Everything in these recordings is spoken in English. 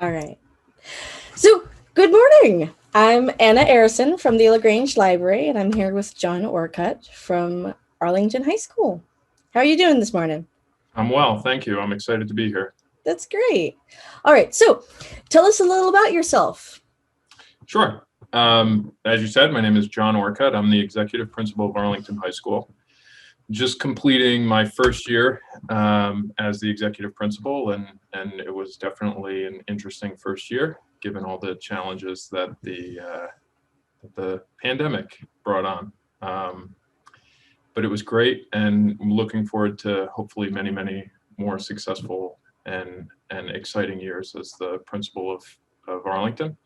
All right. So, good morning. I'm Anna Arison from the LaGrange Library, and I'm here with John Orcutt from Arlington High School. How are you doing this morning? I'm well, thank you. I'm excited to be here. That's great. All right. So, tell us a little about yourself. Sure. As you said, my name is John Orcutt. I'm the executive principal of Arlington High School. Just completing my first year as the executive principal, and it was definitely an interesting first year, given all the challenges that the pandemic brought on. But it was great, and I'm looking forward to hopefully many, many more successful and exciting years as the principal of Arlington.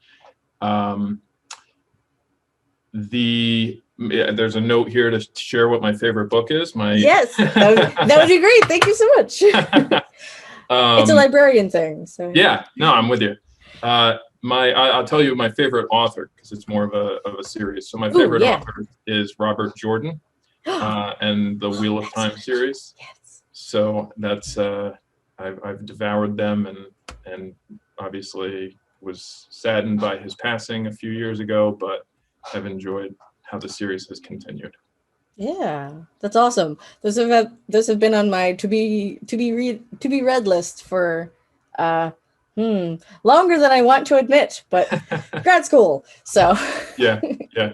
There's a note here to share what my favorite book is. Yes, that would be great. Thank you so much. It's a librarian thing. So yeah, no, I'm with you. I'll tell you my favorite author because it's more of a series. So my favorite author is Robert Jordan and the Wheel of Time series. Yes. So that's I've devoured them and obviously was saddened by his passing a few years ago, but I've enjoyed how the series has continued. Yeah, that's awesome. Those have been on my to be read list for longer than I want to admit, but grad school. So yeah.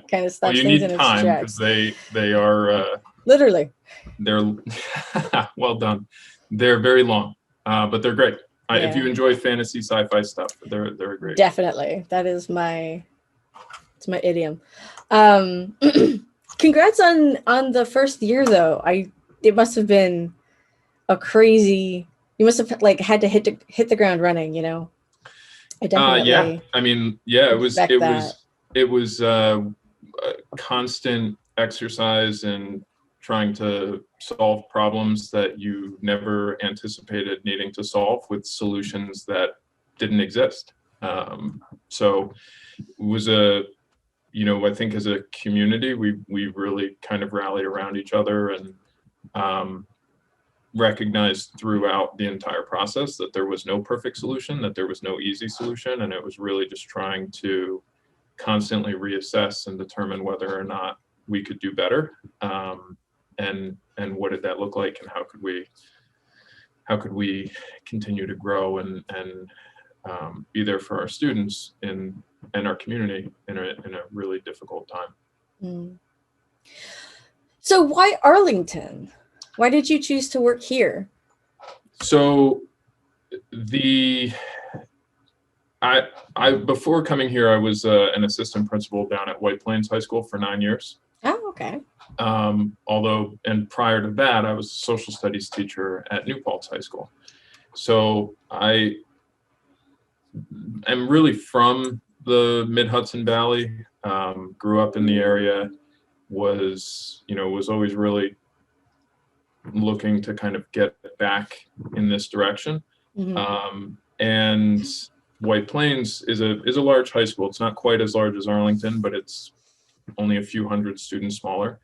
kind of stops well, you things need in time its tracks. because they are Literally. They're well done. They're very long, but they're great. If you enjoy fantasy sci-fi stuff, they're great. Definitely, that is my idiom. Congrats on the first year though. It must have been a crazy. You must have had to hit the ground running. You know. I definitely. Yeah. I mean, yeah. It was a constant exercise and trying to solve problems that you never anticipated needing to solve with solutions that didn't exist. So it was I think as a community, we really kind of rallied around each other and recognized throughout the entire process that there was no perfect solution, that there was no easy solution, and it was really just trying to constantly reassess and determine whether or not we could do better, and what did that look like, and how could we continue to grow and be there for our students and our community in a really difficult time. Mm. So why Arlington? Why did you choose to work here? So I before coming here, I was an assistant principal down at White Plains High School for 9 years. Oh, okay. And prior to that, I was a social studies teacher at New Paltz High School. So I am really from the Mid-Hudson Valley, grew up in the area, was always really looking to kind of get back in this direction. Mm-hmm. And White Plains is a large high school. It's not quite as large as Arlington, but it's only a few hundred students smaller.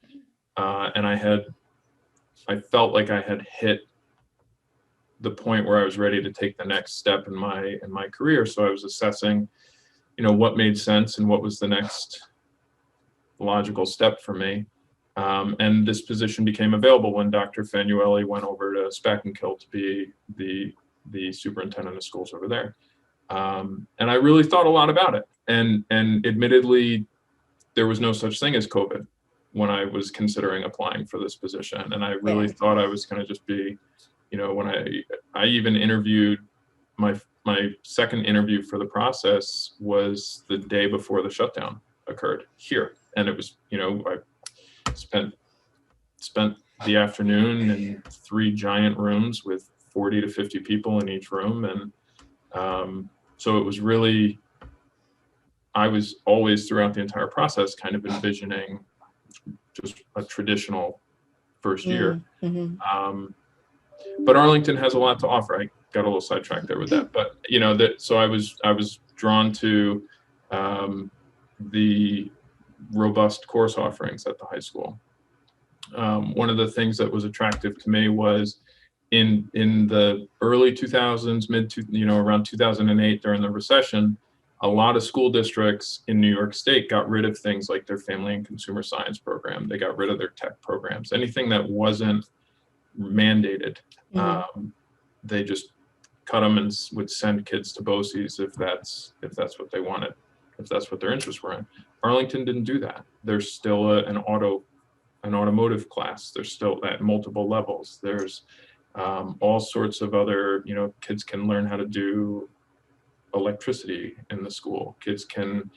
And I felt like I had hit the point where I was ready to take the next step in my career. So I was assessing, what made sense and what was the next logical step for me. And this position became available when Dr. Fanuelli went over to Spackenkill to be the superintendent of schools over there. And I really thought a lot about it. And admittedly, there was no such thing as COVID when I was considering applying for this position. And I really thought I was going to just be, when I even interviewed, my second interview for the process was the day before the shutdown occurred here. And it was, I spent the afternoon in 3 giant rooms with 40 to 50 people in each room. And so it was really, I was always throughout the entire process kind of envisioning just a traditional first year. Mm-hmm. But Arlington has a lot to offer. I got a little sidetracked there with that, but so I was drawn to the robust course offerings at the high school. One of the things that was attractive to me was in the early 2000s, around 2008 during the recession, a lot of school districts in New York State got rid of things like their family and consumer science program. They got rid of their tech programs. Anything that wasn't mandated, they just cut them and would send kids to BOCES if that's what they wanted, if that's what their interests were in. Arlington didn't do that. There's still an automotive class. There's still at multiple levels. There's all sorts of other, kids can learn how to do electricity in the school. Kids can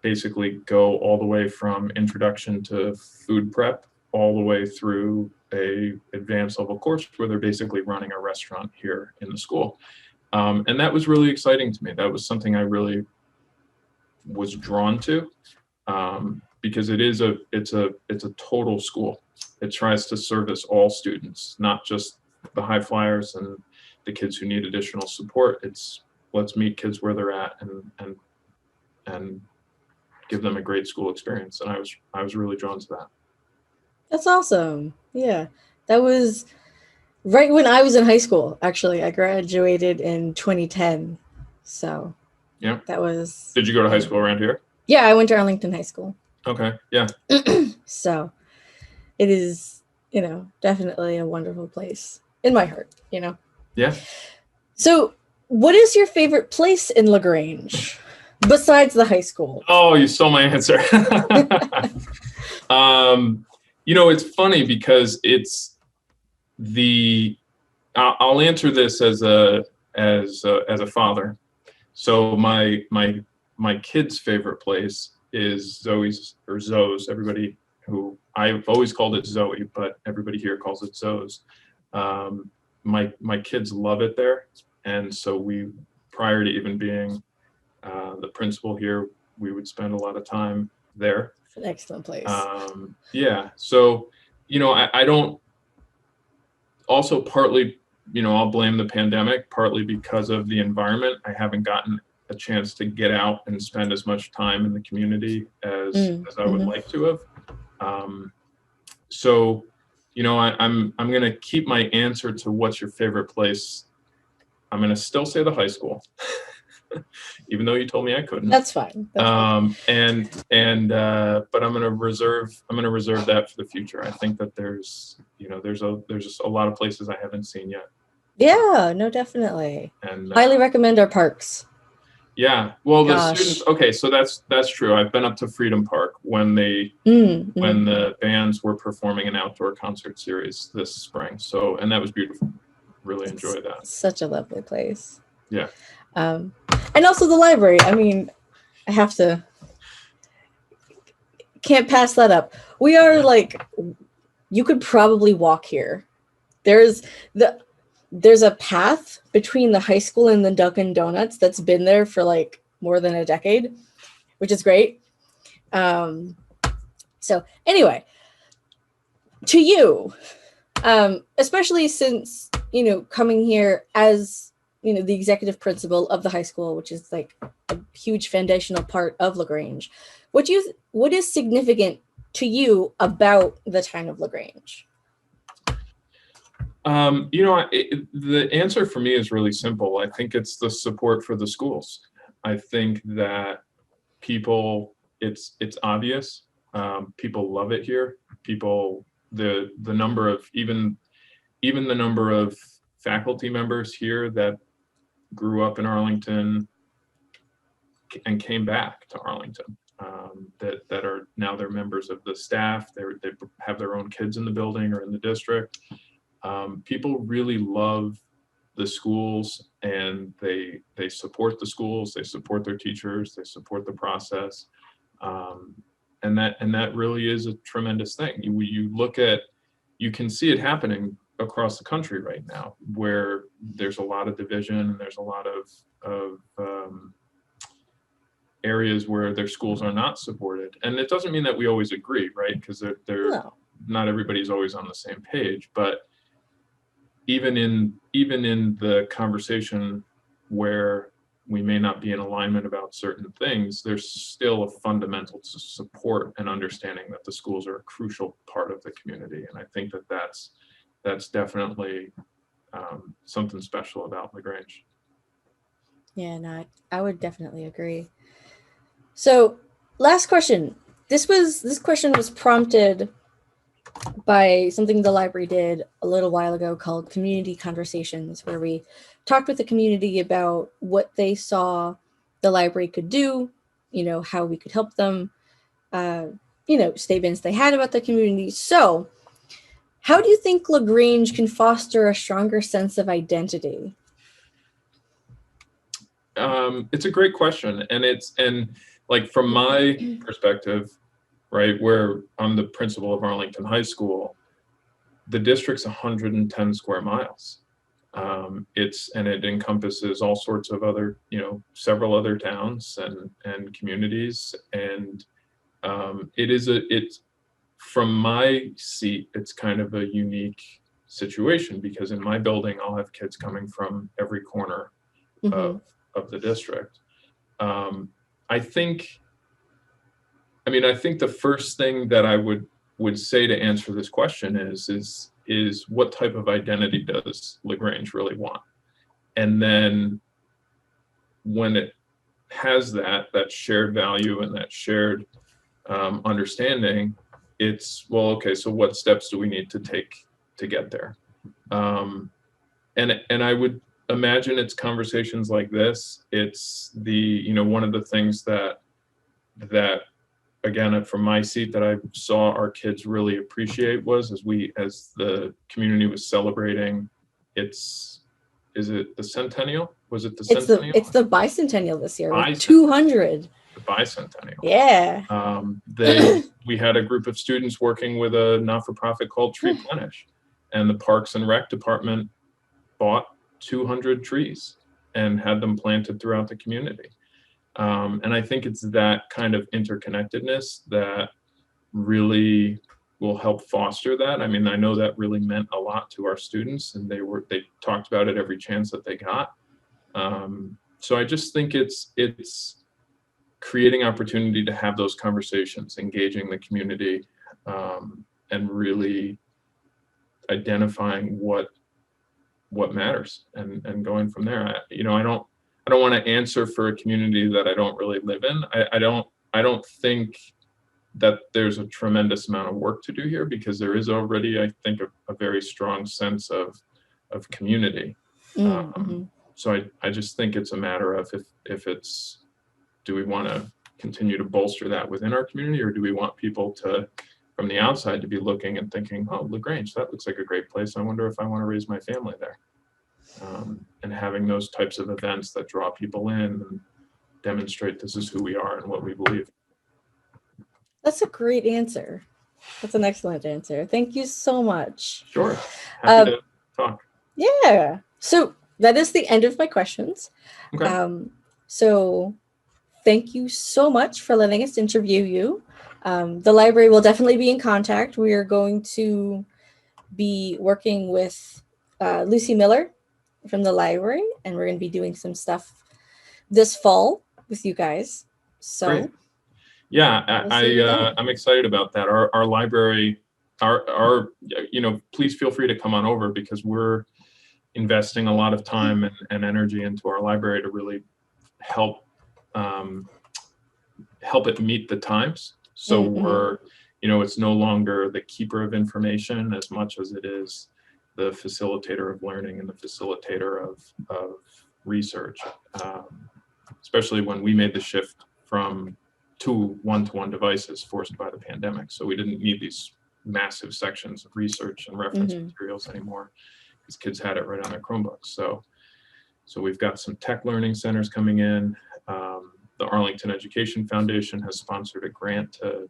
basically go all the way from introduction to food prep all the way through a advanced level course where they're basically running a restaurant here in the school. And that was really exciting to me. That was something I really was drawn to, because it's a total school. It tries to service all students, not just the high flyers and the kids who need additional support. It's let's meet kids where they're at and give them a great school experience. And I was really drawn to that. That's awesome. Yeah. That was right when I was in high school, actually. I graduated in 2010. So yeah, that was. Did you go to high school around here? Yeah, I went to Arlington High School. Okay. Yeah. So it is, definitely a wonderful place in my heart, Yeah. So what is your favorite place in LaGrange besides the high school? Oh, you stole my answer. It's funny because it's I'll answer this as a father. So my kid's favorite place is Zoe's or Zoe's. Everybody who I've always called it Zoe, but everybody here calls it Zoe's. My kids love it there. And so prior to even being the principal here, we would spend a lot of time there. It's an excellent place. Yeah. So, I don't, also partly, I'll blame the pandemic, partly because of the environment. I haven't gotten a chance to get out and spend as much time in the community as I would like to have. So, I'm going to keep my answer to what's your favorite place. I'm going to still say the high school, even though you told me I couldn't. That's fine. But I'm going to reserve that for the future. I think that there's just a lot of places I haven't seen yet. Yeah, no, definitely. And highly recommend our parks. Yeah. Well, the students. Okay, so that's true. I've been up to Freedom Park when the bands were performing an outdoor concert series this spring. So, and that was beautiful. Really enjoyed that. Such a lovely place. Yeah. And also the library. I mean, I have to. Can't pass that up. We are you could probably walk here. There's a path between the high school and the Dunkin' Donuts that's been there for more than a decade, which is great. So anyway, to you, especially since, coming here as, the executive principal of the high school, which is a huge foundational part of LaGrange, what is significant to you about the town of LaGrange? The answer for me is really simple. I think it's the support for the schools. I think that it's obvious. People love it here. The number of even the number of faculty members here that grew up in Arlington and came back to Arlington, that are now they're members of the staff. They have their own kids in the building or in the district. People really love the schools, and they support the schools, they support their teachers, they support the process, and that really is a tremendous thing. You can see it happening across the country right now, where there's a lot of division and there's a lot of areas where their schools are not supported. And it doesn't mean that we always agree, right? Because not everybody's always on the same page, but even in the conversation where we may not be in alignment about certain things, there's still a fundamental support and understanding that the schools are a crucial part of the community. And I think that that's definitely something special about LaGrange. Yeah, no, I would definitely agree. So, last question. This question was prompted by something the library did a little while ago called Community Conversations, where we talked with the community about what they saw the library could do, how we could help them, statements they had about the community. So, how do you think LaGrange can foster a stronger sense of identity? It's a great question, and like from my perspective, right, where I'm the principal of Arlington High School, the district's 110 square miles. It encompasses all sorts of other, several other towns and communities, and it's from my seat, it's kind of a unique situation because in my building, I'll have kids coming from every corner Mm-hmm. of the district. I think the first thing that I would say to answer this question is what type of identity does LaGrange really want? And then when it has that shared value and that shared understanding, it's, well, okay, so what steps do we need to take to get there? And I would imagine it's conversations like this. It's one of the things that again, from my seat, that I saw our kids really appreciate was as the community was celebrating is it the centennial? Was it the centennial? It's the bicentennial this year. Bicentennial. 200. The bicentennial. Yeah. We had a group of students working with a not-for-profit called Tree Plenish, and the Parks and Rec department bought 200 trees and had them planted throughout the community. And I think it's that kind of interconnectedness that really will help foster that. I mean, I know that really meant a lot to our students, and they talked about it every chance that they got. So I just think it's creating opportunity to have those conversations, engaging the community, and really identifying what matters and going from there. I don't want to answer for a community that I don't really live in. I don't think that there's a tremendous amount of work to do here because there is already, I think, a very strong sense of community. Mm-hmm. So I just think it's a matter of if it's, do we want to continue to bolster that within our community, or do we want people to, from the outside, to be looking and thinking, oh, LaGrange, that looks like a great place. I wonder if I want to raise my family there. And having those types of events that draw people in and demonstrate this is who we are and what we believe. That's a great answer. That's an excellent answer. Thank you so much. Sure. Happy to talk. Yeah. So that is the end of my questions. Okay. So thank you so much for letting us interview you. The library will definitely be in contact. We are going to be working with Lucy Miller from the library, and we're going to be doing some stuff this fall with you guys. So great. Yeah, I'm excited about that. Our library, please feel free to come on over because we're investing a lot of time and energy into our library to really help it meet the times. So we're, it's no longer the keeper of information as much as it is the facilitator of learning and the facilitator of research, especially when we made the shift from two one-to-one devices forced by the pandemic. So we didn't need these massive sections of research and reference materials anymore because kids had it right on their Chromebooks. So we've got some tech learning centers coming in. The Arlington Education Foundation has sponsored a grant to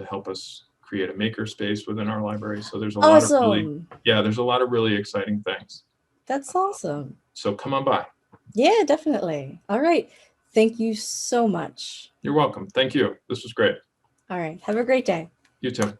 help us create a makerspace within our library. So there's a lot of really exciting things. That's awesome. So come on by. Yeah, definitely. All right. Thank you so much. You're welcome. Thank you. This was great. All right. Have a great day. You too.